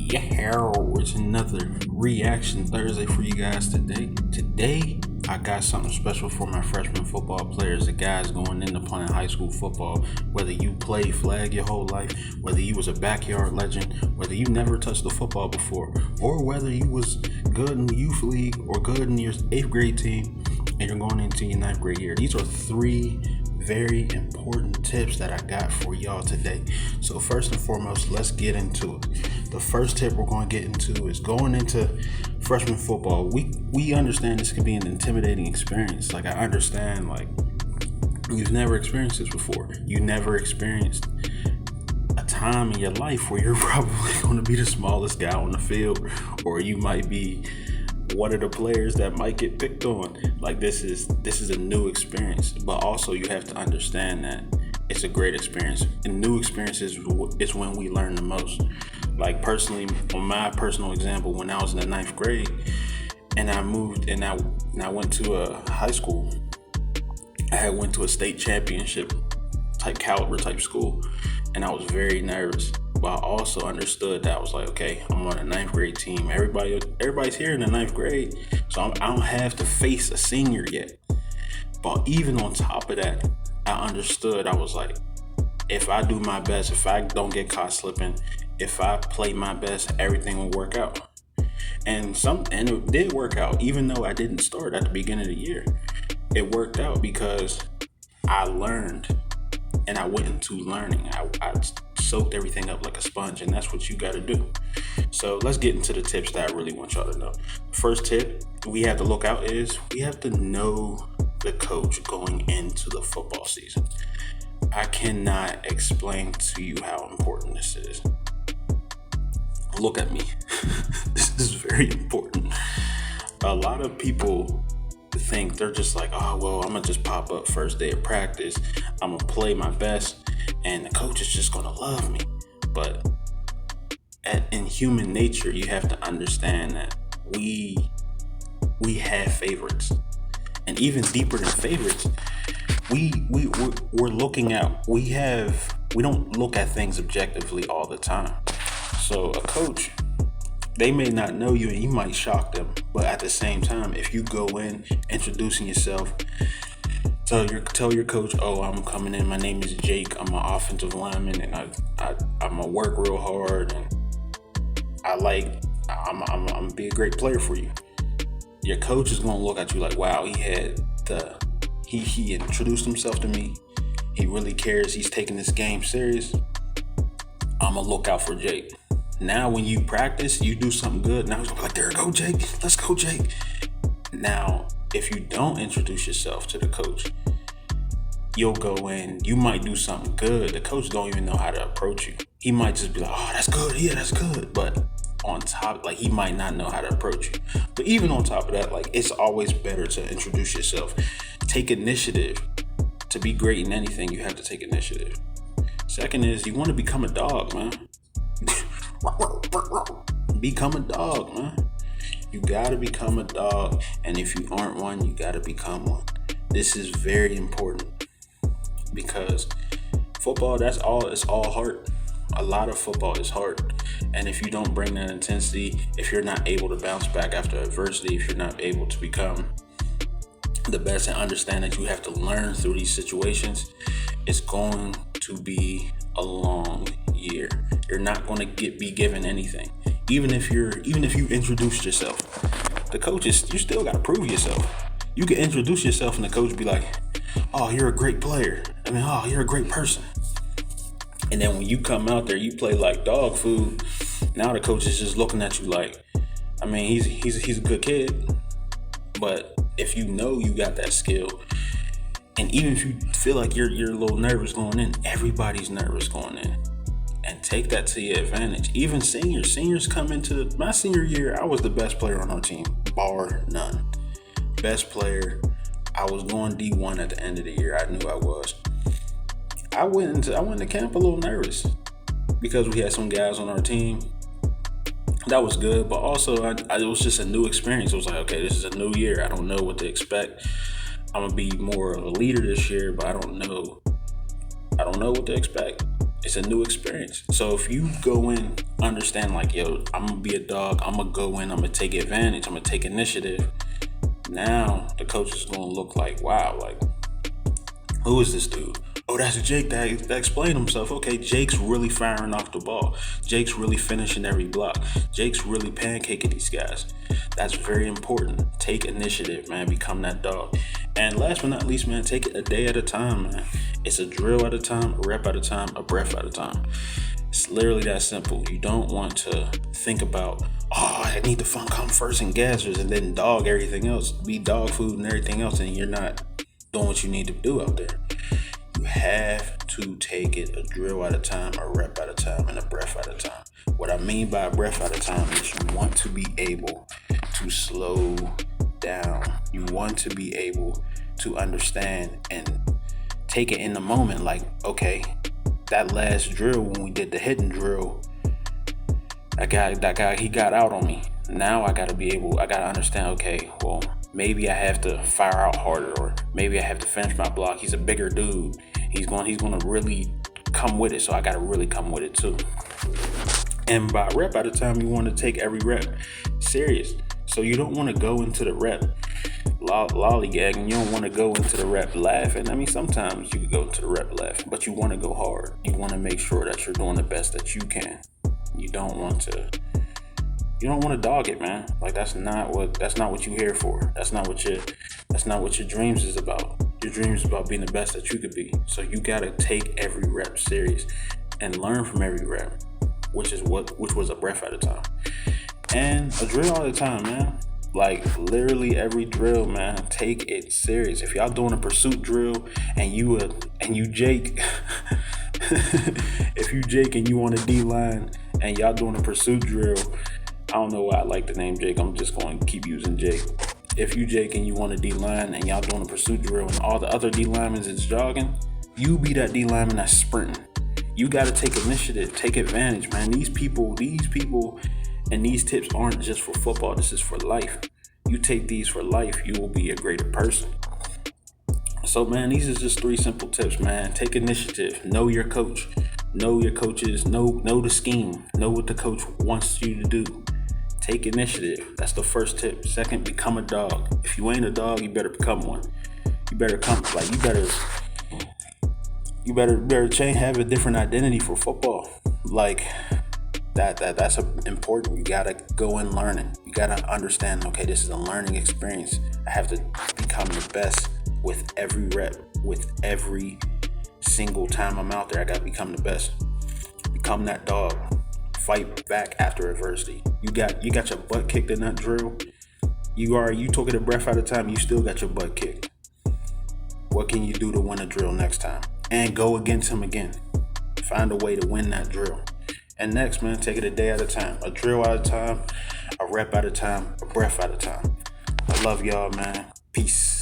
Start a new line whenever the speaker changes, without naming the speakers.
Yeah, it's another Reaction Thursday for you guys today. Today, I got something special for my freshman football players, the guys going into playing high school football. Whether you played flag your whole life, whether you was a backyard legend, whether you never touched the football before, or whether you was good in the youth league or good in your 8th grade team and you're going into your 9th grade year. These are three very important tips that I got for y'all today. So first and foremost, let's get into it. The first tip we're going to get into is going into freshman football. We understand this can be an intimidating experience. Like, I understand, like, you've never experienced this before. You never experienced a time in your life where you're probably going to be the smallest guy on the field, or you might be one of the players that might get picked on. Like, this is a new experience, but also you have to understand that it's a great experience. And new experiences is when we learn the most. Like, personally, on my personal example, when I was in the 9th grade and I moved and I went to a high school, I had went to a state championship type caliber type school, and I was very nervous. But I also understood that I was like, okay, I'm on a 9th grade team. Everybody's here in the 9th grade, so I don't have to face a senior yet. But even on top of that, I understood. I was like, if I do my best, if I don't get caught slipping, if I play my best, everything will work out. And it did work out, even though I didn't start at the beginning of the year. It worked out because I learned, and I went into learning. I soaked everything up like a sponge, and that's what you got to do. So let's get into the tips that I really want y'all to know. First tip we have to look out is we have to know the coach going into the football season. I cannot explain to you how important this is. Look at me. This is very important. A lot of people think they're just like, oh, well, I'm going to just pop up first day of practice. I'm going to play my best, and the coach is just going to love me. But in human nature, you have to understand that we have favorites. And even deeper than favorites, we're looking at, we don't look at things objectively all the time. So a coach, they may not know you and you might shock them, but at the same time, if you go in introducing yourself, tell your coach, oh, I'm coming in, my name is Jake, I'm an offensive lineman, and I'm gonna work real hard, and I'm gonna be a great player for you. Your coach is gonna look at you like, wow, he introduced himself to me, he really cares, he's taking this game serious, I'm gonna look out for Jake. Now, when you practice, you do something good. Now he's gonna be like, there you go, Jake. Let's go, Jake. Now, if you don't introduce yourself to the coach, you'll go in, you might do something good. The coach don't even know how to approach you. He might just be like, oh, that's good. Yeah, that's good. But on top, like, he might not know how to approach you. But even on top of that, like, it's always better to introduce yourself. Take initiative. To be great in anything, you have to take initiative. Second is, you want to become a dog, man. Become a dog, man. You gotta become a dog, and if you aren't one, you gotta become one. This is very important because football, it's all heart. A lot of football is heart, and if you don't bring that intensity, if you're not able to bounce back after adversity, if you're not able to become the best and understand that you have to learn through these situations, it's going to be a long year. You're not going to be given anything. Even if you introduced yourself, the coaches, you still got to prove yourself. You can introduce yourself and the coach be like, oh, you're a great player. Oh, you're a great person. And then when you come out there, you play like dog food. Now the coach is just looking at you like, he's a good kid. But if you know you got that skill, and even if you feel like you're a little nervous going in, everybody's nervous going in. And take that to your advantage. Even seniors come into my senior year, I was the best player on our team, bar none. Best player. I was going D1 at the end of the year. I knew I was. I went to camp a little nervous because we had some guys on our team. That was good, but also it was just a new experience. It was like, okay, this is a new year. I don't know what to expect. I'm gonna be more of a leader this year, but I don't know what to expect. It's a new experience. So if you go in, understand like, yo, I'm gonna be a dog. I'm gonna go in. I'm gonna take advantage. I'm gonna take initiative. Now the coach is gonna look like, wow, like, who is this dude? Oh, that's Jake that explained himself. Okay, Jake's really firing off the ball. Jake's really finishing every block. Jake's really pancaking these guys. That's very important. Take initiative, man. Become that dog. And last but not least, man, take it a day at a time, man. It's a drill at a time, a rep at a time, a breath at a time. It's literally that simple. You don't want to think about, oh, I need to come first and gassers and then dog everything else. Be dog food and everything else, and you're not doing what you need to do out there. You have to take it a drill at a time, a rep at a time, and a breath at a time. What I mean by a breath at a time is you want to be able to slow down. You want to be able to understand and take it in the moment. Like, okay, that last drill when we did the hidden drill, that guy, he got out on me. Now I gotta understand, okay, well, maybe I have to fire out harder, or maybe I have to finish my block. He's a bigger dude. He's gonna really come with it, so I gotta really come with it too. And by rep at a time, you want to take every rep serious. So you don't want to go into the rep lollygagging. You don't want to go into the rep laughing. I mean, sometimes you could go into the rep laughing, but you want to go hard. You want to make sure that you're doing the best that you can. You don't want to dog it, man. Like, that's not what you're here for. That's not what your dreams is about. Your dreams is about being the best that you could be. So you gotta take every rep serious and learn from every rep, which was a breath at a time. And a drill all the time, man. Like, literally every drill, man, take it serious. If y'all doing a pursuit drill and you Jake, if you Jake and you on a D-line and y'all doing a pursuit drill, I don't know why I like the name Jake. I'm just going to keep using Jake. If you Jake and you on a D-line and y'all doing a pursuit drill and all the other D-linemen is jogging, you be that D-lineman that's sprinting. You got to take initiative, take advantage, man. These people, and these tips aren't just for football. This is for life. You take these for life, you will be a greater person. So, man, these are just 3 simple tips, man. Take initiative. Know your coach. Know your coaches. Know the scheme. Know what the coach wants you to do. Take initiative. That's the first tip. Second, become a dog. If you ain't a dog, you better become one. You better have a different identity for football. Like, that's important. You gotta go in learning. You gotta understand, okay, this is a learning experience. I have to become the best with every rep, with every single time I'm out there. I gotta become the best. Become that dog. Fight back after adversity. You got your butt kicked in that drill. You took it a breath at a time. You still got your butt kicked. What can you do to win a drill next time? And go against him again. Find a way to win that drill. And next, man, take it a day at a time. A drill at a time, a rep at a time, a breath at a time. I love y'all, man. Peace.